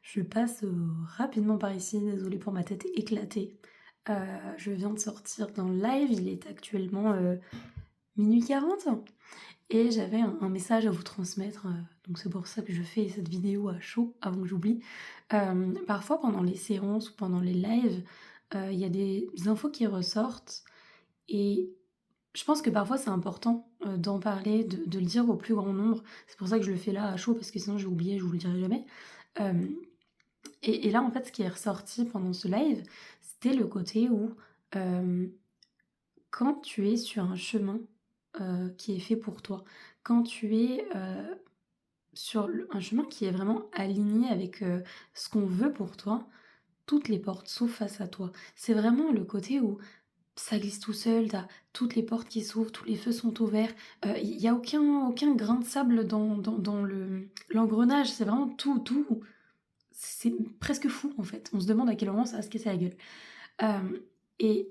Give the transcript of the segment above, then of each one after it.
Je passe, rapidement par ici, désolée pour ma tête éclatée. Je viens de sortir d'un live, il est actuellement, 00:40 et j'avais un message à vous transmettre, donc c'est pour ça que je fais cette vidéo à chaud avant que j'oublie. Parfois pendant les séances ou pendant les lives, il y a des infos qui ressortent et je pense que parfois c'est important, d'en parler, de le dire au plus grand nombre. C'est pour ça que je le fais là à chaud parce que sinon je vais oublier, je vous le dirai jamais. Hem et là, en fait, ce qui est ressorti pendant ce live, c'était le côté où, hem, quand tu es sur un chemin, qui est fait pour toi, quand tu es, sur le un chemin qui est vraiment aligné avec, ce qu'on veut pour toi, toutes les portes s'ouvrent face à toi. C'est vraiment le côté où ça glisse tout seul, tu as toutes les portes qui s'ouvrent, tous les feux sont ouverts, il y a aucun grain de sable dans l'engrenage, c'est vraiment tout c'est presque fou, en fait. On se demande à quel moment ça va se casser la gueule. Hem et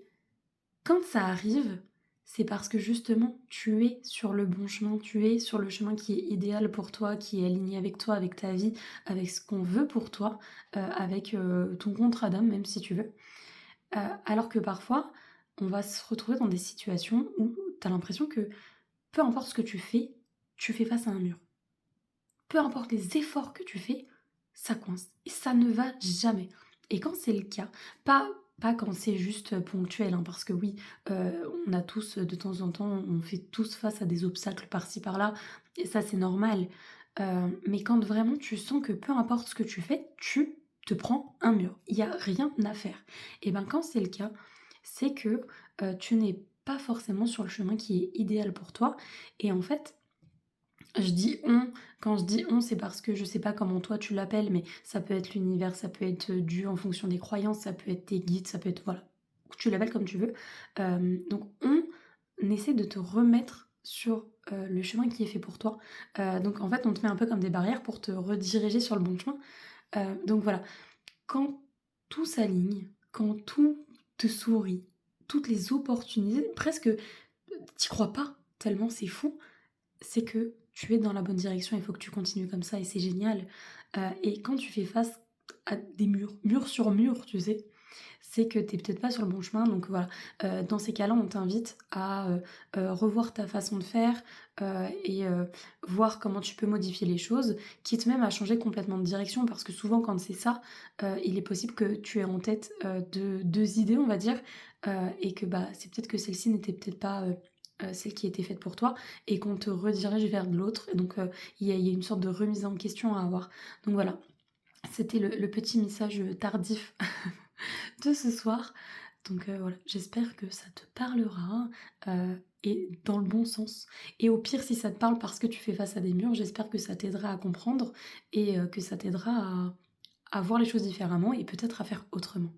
quand ça arrive, c'est parce que justement, tu es sur le bon chemin, tu es sur le chemin qui est idéal pour toi, qui est aligné avec toi, avec ta vie, avec ce qu'on veut pour toi, avec, ton contrat d'âme, même si tu veux. Alors que parfois, on va se retrouver dans des situations où tu as l'impression que peu importe ce que tu fais face à un mur. Peu importe les efforts que tu fais, ça coince et ça ne va jamais. Et quand c'est le cas, pas quand c'est juste, ponctuel, hein, parce que oui, on a tous, de temps en temps, on fait tous face à des obstacles par-ci par-là et ça c'est normal. Mais quand vraiment tu sens que peu importe ce que tu fais, tu te prends un mur. Il y a rien à faire. Et ben, quand c'est le cas, c'est que, tu n'es pas forcément sur le chemin qui est idéal pour toi et en fait, je dis «on», quand je dis «on», c'est parce que je sais pas comment toi tu l'appelles, mais ça peut être l'univers, ça peut être, Dieu en fonction des croyances, ça peut être tes guides, ça peut être voilà, tu l'appelles comme tu veux. Donc on essaie de te remettre sur, le chemin qui est fait pour toi. Donc en fait, on te met un peu comme des barrières pour te rediriger sur le bon chemin. Donc voilà, quand tout s'aligne, quand tout te sourit, toutes les opportunités presque, tu crois pas tellement c'est fou, c'est que tu es dans la bonne direction, il faut que tu continues comme ça et c'est génial. Et quand tu fais face à des murs, mur sur mur, tu sais, c'est que tu es peut-être pas sur le bon chemin donc voilà. Dans ces cas-là, on t'invite à, revoir ta façon de faire, et voir comment tu peux modifier les choses, quitte même à changer complètement de direction parce que souvent quand c'est ça, il est possible que tu aies en tête, de 2 idées, on va dire, et que, bah, c'est peut-être que celle-ci n'était peut-être pas, celle qui était faite pour toi et qu'on te redirige vers de l'autre et donc il y a une sorte de remise en question à avoir. Donc voilà, c'était le petit message, tardif de ce soir. Donc voilà, j'espère que ça te parlera, et dans le bon sens. Et au pire, si ça te parle parce que tu fais face à des murs, j'espère que ça t'aidera à comprendre et que ça t'aidera à voir les choses différemment et peut-être à faire autrement.